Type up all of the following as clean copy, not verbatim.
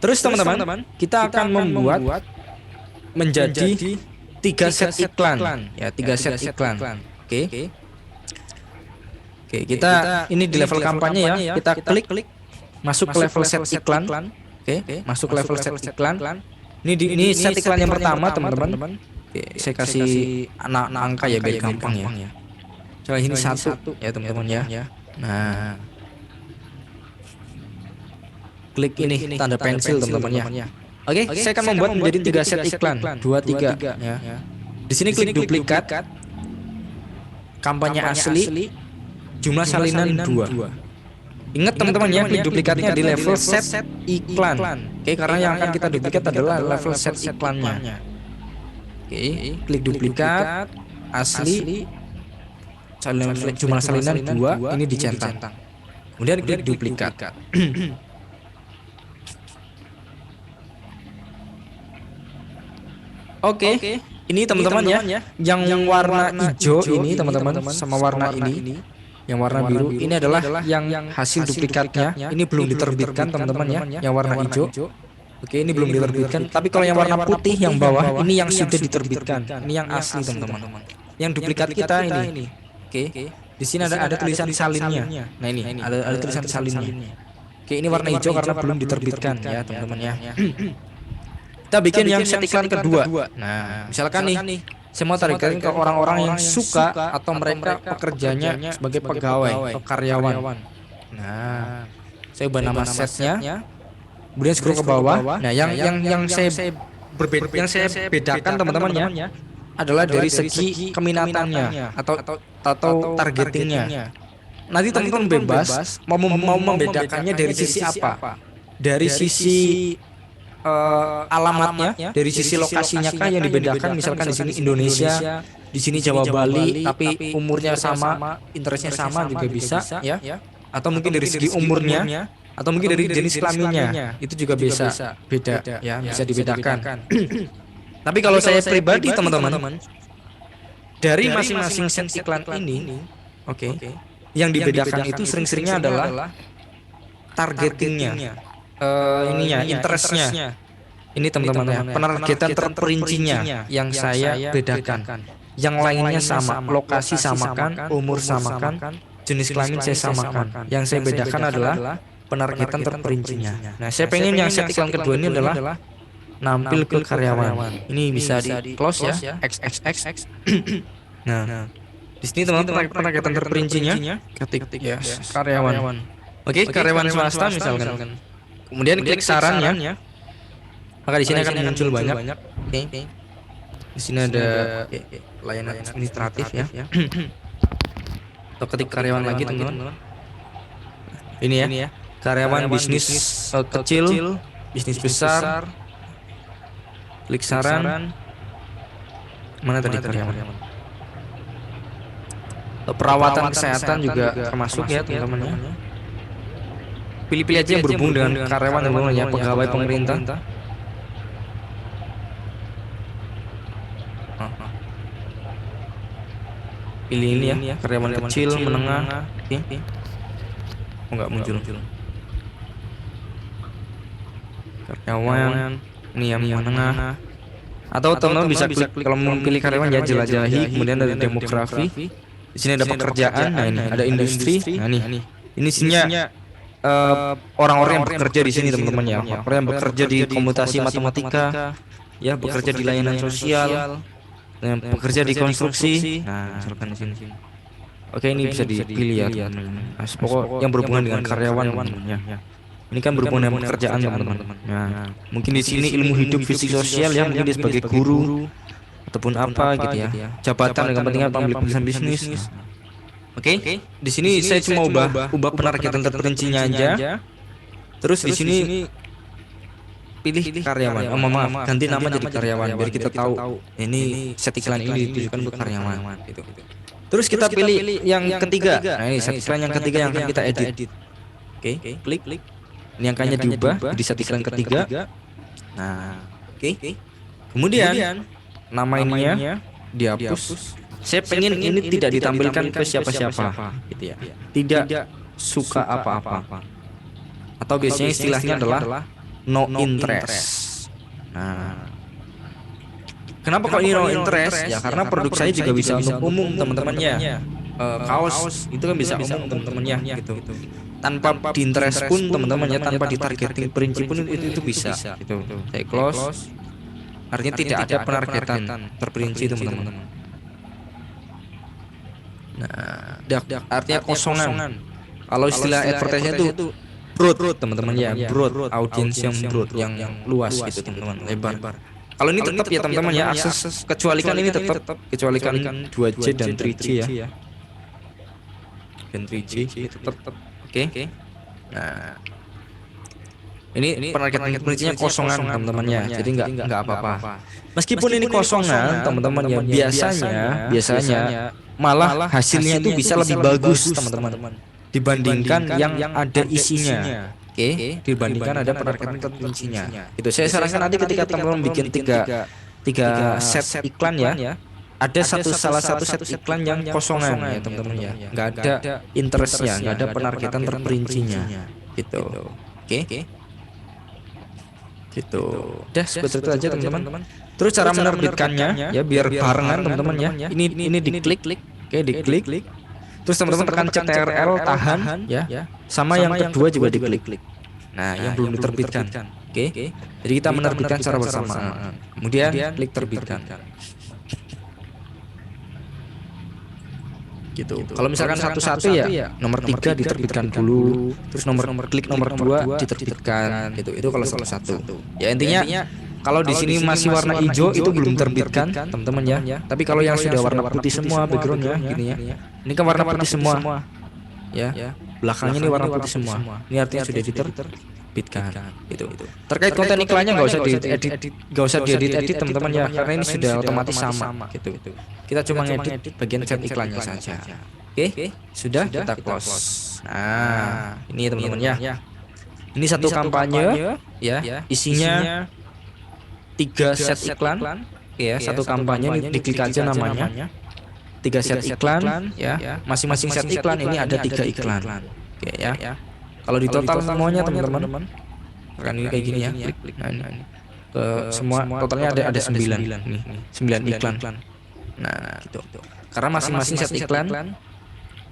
Terus teman-teman, kita akan membuat menjadi 3 set iklan ya, 3 set iklan. Oke. Oke, kita ini di level kampanye ya. Kita klik masuk ke level set iklan. Oke, masuk ke level set iklan. Ini set iklan yang pertama, teman-teman. Oke, saya kasih angka ya biar gampang ya. Coba ini 1 ya, teman-teman ya. Nah, klik ini tanda pensil, teman-teman ya. Oke, saya akan membuat menjadi 3 set iklan, 2, 3 ya. Di sini klik duplikat, kampanye asli, jumlah salinan 2. Ingat teman-teman ya, klik duplikatnya di level set iklan. Oke, karena yang akan kita duplikat adalah level set iklannya. Oke, klik duplikat asli, jumlah salinan 2 ini dicentang. Kemudian klik duplikat. Oke, ini teman-teman ya, yang warna hijau ini teman-teman sama warna ini, yang warna biru ini adalah yang hasil duplikatnya. Ini belum diterbitkan teman-teman ya, yang warna hijau. Oke, ini belum diterbitkan. Tapi kalau yang warna putih yang bawah ini yang sudah diterbitkan. Ini yang asli teman-teman. Yang duplikat kita ini. Oke, di sini ada tulisan salinnya. Nah ini ada tulisan salinnya. Oke, ini warna hijau karena belum diterbitkan ya teman-teman ya. Kita bikin yang set iklan kedua. Nah, misalkan nih, saya mau targetkan ke orang-orang yang suka atau mereka pekerjanya sebagai pegawai atau karyawan. Nah, saya ubah nama setnya. Kemudian scroll ke bawah. Nah, yang saya bedakan teman-teman ya adalah dari segi keminatannya atau targetingnya. Nanti teman-teman bebas mau membedakannya dari sisi apa? Dari sisi alamatnya, dari sisi lokasinya kah yang dibedakan, misalkan di sini Indonesia, di sini Jawa Bali, tapi umurnya sama, interestnya sama juga bisa ya. Atau mungkin dari segi umurnya, atau mungkin dari jenis kelaminnya, itu juga bisa beda ya, bisa dibedakan. Tapi kalau saya pribadi teman-teman, dari masing-masing set iklan ini, oke, yang dibedakan itu sering-seringnya adalah targetingnya. Ininya interestnya ini teman-teman ya, penargetan terperincinya yang saya bedakan. Yang lainnya sama, lokasi samakan, umur samakan, jenis kelamin saya samakan. Yang saya bedakan adalah penargetan terperincinya. Nah, saya pengen yang set iklan kedua ini adalah nampil ke karyawan. Ini bisa di close ya, XXX. Nah, di sini teman-teman penargetan terperincinya ketik ya karyawan. Oke, karyawan swasta misalkan. Kemudian klik saran ya. Maka di sini akan muncul banyak. Oke. Di sini ada layanan administratif ya. Atau ketik karyawan lagi teman-teman. Ini ya. Karyawan bisnis kecil, bisnis besar. Klik saran. Mana tadi karyawan? Perawatan kesehatan juga termasuk ya teman-teman ya. Pilih-pilih aja yang berhubung dengan karyawan teman-teman ya, pegawai pemerintah. Pilih ini ya, karyawan kecil, menengah. Oke. Oh, enggak muncul. Karyawan ini yang menengah. Atau teman-teman bisa klik kalau mau pilih karyawan ya, jelajahi, kemudian ada demografi. Di sini ada pekerjaan, nah ini ada industri. Nah ini isinya orang-orang yang bekerja di sini teman-teman ya, orang yang bekerja di komputasi matematika, ya bekerja di layanan sosial, yang bekerja di konstruksi. Nah, misalkan di sini. Oke, ini bisa dipilih ya teman-teman. Nah, pokok yang berhubungan dengan karyawan teman-teman ya. Ini kan berhubungan dengan pekerjaan teman-teman. Nah, mungkin di sini ilmu hidup fisik sosial ya, mungkin dia sebagai guru ataupun apa gitu ya. Jabatan dengan kepentingan pemilihan bisnis. Oke, di sini saya cuma ubah penargetan terperincinya aja. Terus di sini pilih karyawan. Maaf, ganti nama jadi karyawan biar kita tahu ini set iklan ini ditujukan untuk karyawan gitu. Terus kita pilih yang ketiga. Nah, ini set iklan yang ketiga yang akan kita edit. Oke, klik. Ini angkanya diubah di set iklan ketiga. Nah, oke. Kemudian nama ininya dihapus. Saya pengen ini tidak ditampilkan ke siapa-siapa gitu ya. Tidak suka apa-apa. Atau biasanya istilahnya adalah no interest. Nah, kenapa kok ini no interest? Ya karena produk saya juga bisa untuk umum teman-temannya. Kaos itu kan bisa umum teman-temannya gitu. Tanpa di interest pun teman-temannya, tanpa di targeting perincian pun itu bisa gitu. Saya close. Artinya tidak ada penargetan terperinci teman-teman. Nah, artinya kosongan. Kalau istilah advertising itu broad teman-teman ya, broad, audiens yang broad, yang luas gitu teman-teman, lebar. Kalau ini tetap ya teman-teman ya, akses kecualikan ini tetap kecualikan 2J dan 3J ya. Dan 3J itu tetap oke. Nah, ini penargetan perincinya kosongan teman-temannya, jadi nggak apa-apa. Meskipun ini kosongan teman-teman ya, biasanya malah hasilnya itu bisa lebih bagus teman-teman dibandingkan yang ada isinya. Oke, dibandingkan ada penargetan terperincinya. Itu saya sarankan nanti ketika teman-teman bikin tiga set iklan ya, ada salah satu set iklan yang kosongan ya teman-teman ya, nggak ada interestnya, nggak ada penargetan terperincinya gitu. Oke, gitu. Udah seperti itu aja teman-teman. Terus cara menerbitkannya ya biar barengan teman-teman ya. Ini diklik, oke diklik. Terus teman-teman tekan CTRL tahan ya. Sama yang kedua juga diklik. Nah, yang belum diterbitkan. Oke. Jadi kita menerbitkan secara bersamaan. Kemudian klik terbitkan. Gitu. Kalau misalkan satu-satu ya nomor 3 diterbitkan dulu, terus nomor 2 diterbitkan gitu. Itu kalau satu. Ya intinya kalau di sini masih warna hijau itu belum terbitkan teman-teman ya. Tapi kalau yang sudah warna putih semua backgroundnya gini ya. Ini kan warna putih semua. Ya. Belakangnya ini warna putih semua. Ini artinya sudah diterbitkan gitu. Terkait konten iklannya nggak usah diedit teman-teman ya, karena ini sudah otomatis sama gitu. Kita cuma ngedit bagian set iklannya saja. Oke, sudah kita close. Nah, ini teman-teman ya. Ini satu kampanye ya, isinya 3 set iklan. Ya, satu kampanye ini diklik aja namanya. 3 set iklan ya. Masing-masing set iklan ini ada 3 iklan. Oke ya. Kalau di total semuanya teman-teman, kan ini kayak gini ya. Klik. Nah, ini. Semua totalnya ada 9 nih. 9 iklan. Nah, gitu. Karena masing-masing set iklan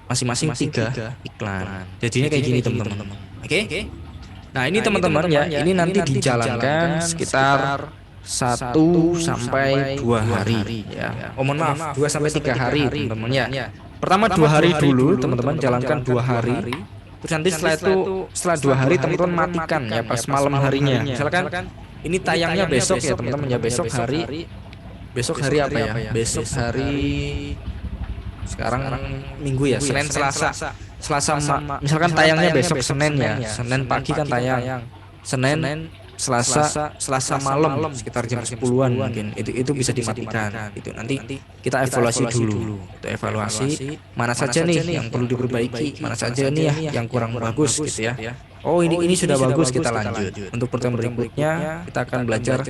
masing-masing 3 iklan. Jadinya kayak gini teman-teman. Oke. Nah, ini teman-teman ya, ini nanti dijalankan sekitar 1 sampai 2 hari ya. Oh mohon maaf, 2 sampai 3 hari teman-teman ya. Pertama 2 hari dulu teman-teman jalankan 2 hari. Terus nanti setelah 2 hari teman-teman matikan ya pas malam harinya. Misalkan ini tayangnya besok ya teman-teman ya, besok hari apa ya? Besok hari sekarang Minggu ya, Senin Selasa misalkan tayangnya besok Senin ya. Senin pagi kan tayang. Senin Selasa malam sekitar jam 10-an mungkin itu bisa dimatikan gitu. Nanti kita evaluasi dulu. Kita evaluasi mana saja nih yang perlu diperbaiki, mana saja nih ya yang kurang bagus gitu ya. Oh ini sudah bagus, kita lanjut. Untuk pertemuan berikutnya kita akan belajar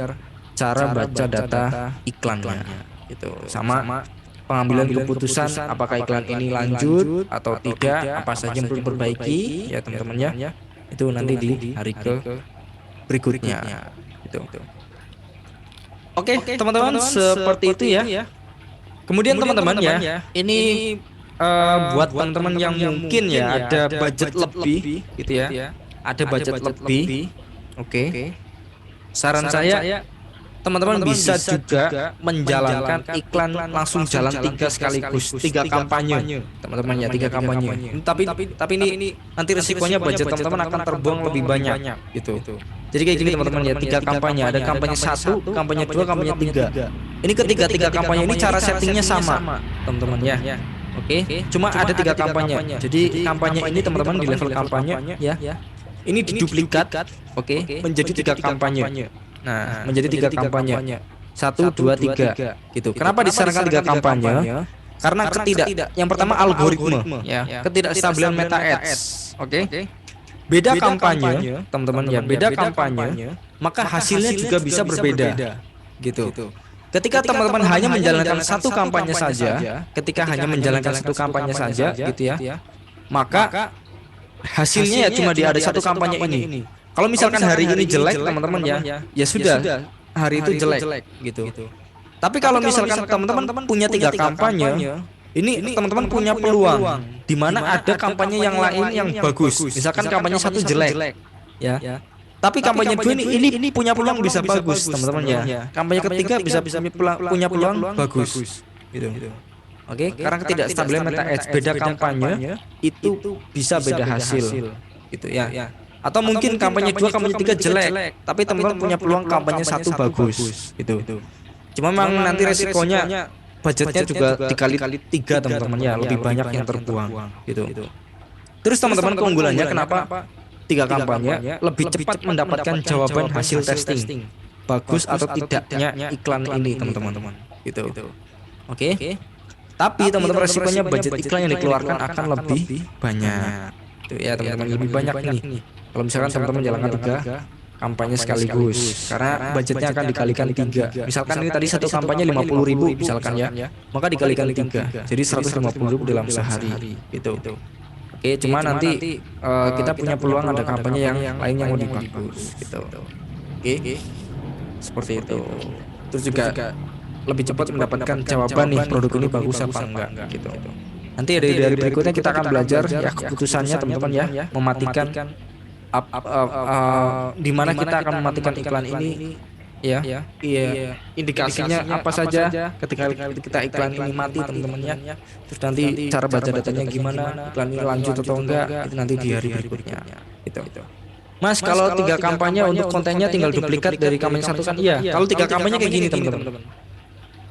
cara baca data iklannya gitu. Sama pengambilan keputusan apakah iklan ini lanjut atau tidak, apa saja yang perlu diperbaiki ya teman-teman ya. Itu nanti di hari berikutnya gitu. Oke, teman-teman seperti itu ya. Kemudian teman-teman ya, ini buat teman-teman yang mungkin ya ada budget lebih gitu ya. Ada budget lebih. Oke. Saran saya teman-teman bisa juga menjalankan iklan langsung jalan 3 sekaligus, 3 kampanye teman-teman ya, 3 kampanye. Tapi ini nanti resikonya budget teman-teman akan terbuang lebih banyak gitu. Jadi kayak gini teman-teman ya, 3 kampanye, ada kampanye 1, kampanye 2, kampanye 3. Ini ketiga kampanye ini cara settingnya sama teman-teman ya. Oke, cuma ada 3 kampanye. Jadi kampanye ini teman-teman di level kampanye ya. Ini diduplikat, oke, menjadi 3 kampanye. Nah, menjadi 3 kampanye. 1, 2, 3 gitu. Kenapa disarankan 3 kampanye? Karena yang pertama algoritma ya, ketidakstabilan meta ads. Oke. Beda kampanye, teman-teman ya, beda kampanye, maka hasilnya juga bisa berbeda gitu. Ketika teman-teman hanya menjalankan satu kampanye saja, gitu ya, maka hasilnya ya cuma ada 1 kampanye ini. Kalau misalkan hari ini jelek teman-teman ya, ya sudah, hari itu jelek gitu. Tapi kalau misalkan teman-teman punya 3 kampanye, ini teman-teman punya peluang di mana ada kampanye yang lain yang bagus. Misalkan kampanye satu jelek, ya. Tapi kampanye dua ini punya peluang bisa bagus, teman-teman ya. Kampanye ketiga bisa punya peluang bagus, gitu. Oke, karena ketidakstabilan meta ads, beda kampanye itu bisa beda hasil, gitu ya. Atau mungkin kampanye 2, kampanye 3 jelek, tapi teman-teman punya peluang kampanye satu bagus, gitu. Cuma memang nanti resikonya budgetnya juga dikali 3 teman-teman ya, lebih banyak yang terbuang, gitu. Terus teman-teman keunggulannya kenapa 3 kampanye lebih cepat mendapatkan jawaban hasil testing bagus atau tidaknya iklan ini teman-teman, gitu. Oke. Tapi teman-teman resikonya budget iklan yang dikeluarkan akan lebih banyak. Itu ya teman-teman, lebih banyak ini. Kalau misalkan teman-teman jalankan 3 kampanye sekaligus, karena budgetnya akan dikalikan 3. Misalkan ini tadi satu kampanye 50.000 misalkan ya, maka dikalikan 3, jadi 150.000 dalam sehari. Gitu. Oke, cuma nanti kita punya peluang ada kampanye yang lain yang lebih bagus. Gitu. Oke, seperti itu. Terus juga lebih cepat mendapatkan jawaban nih produk ini bagus apa enggak gitu. Nanti dari berikutnya kita akan belajar ya keputusannya teman-teman ya, mematikan di mana kita akan mematikan iklan ini ya. Iya, indikasinya apa saja ketika kita iklan ini mati teman-teman ya. Terus nanti cara baca datanya gimana, iklan ini lanjut atau enggak, itu nanti di hari berikutnya gitu. Mas, kalau 3 kampanye untuk kontennya tinggal duplikat dari kampanye satu kan? Iya, kalau 3 kampanye kayak gini teman-teman.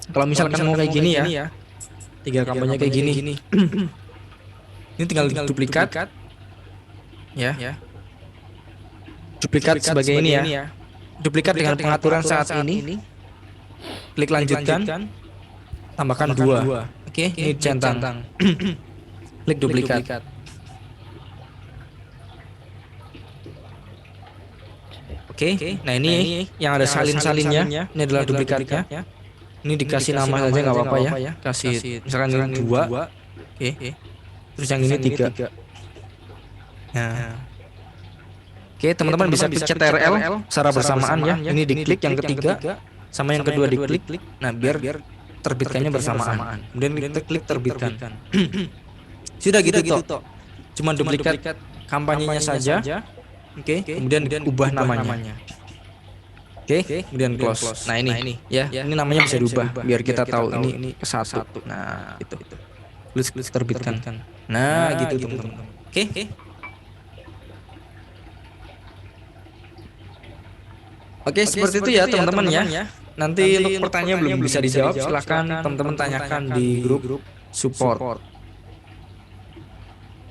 Kalau misalkan mau kayak gini ya, 3 kampanye kayak gini, ini tinggal duplikat, ya. Duplikat sebagai ini ya. Duplikat dengan pengaturan saat ini. Klik lanjutkan, tambahkan 2. Oke, ini centang. Klik duplikat. Oke, nah ini yang ada salin-salinnya, ini adalah duplikatnya. Ini dikasih nama saja nggak apa-apa ya. Kasih misalkan ini 2. Oke. Terus yang ini 3. Nah. Oke, teman-teman bisa pencet TRL secara bersamaan ya. Ini diklik yang ketiga sama yang kedua diklik. Nah, biar terbitkannya bersamaan. Kemudian kita klik terbitkan. Sudah gitu toh. Cuma duplikat kampanyenya saja. Oke, kemudian ubah namanya. Oke, kemudian close. Nah ini ya, ini namanya bisa diubah biar kita tahu ini ke 1. Nah, itu. Klik terbitkan. Nah, gitu teman-teman. Oke, seperti itu ya teman-teman ya. Nanti untuk pertanyaan belum bisa dijawab, silahkan teman-teman tanyakan di grup support.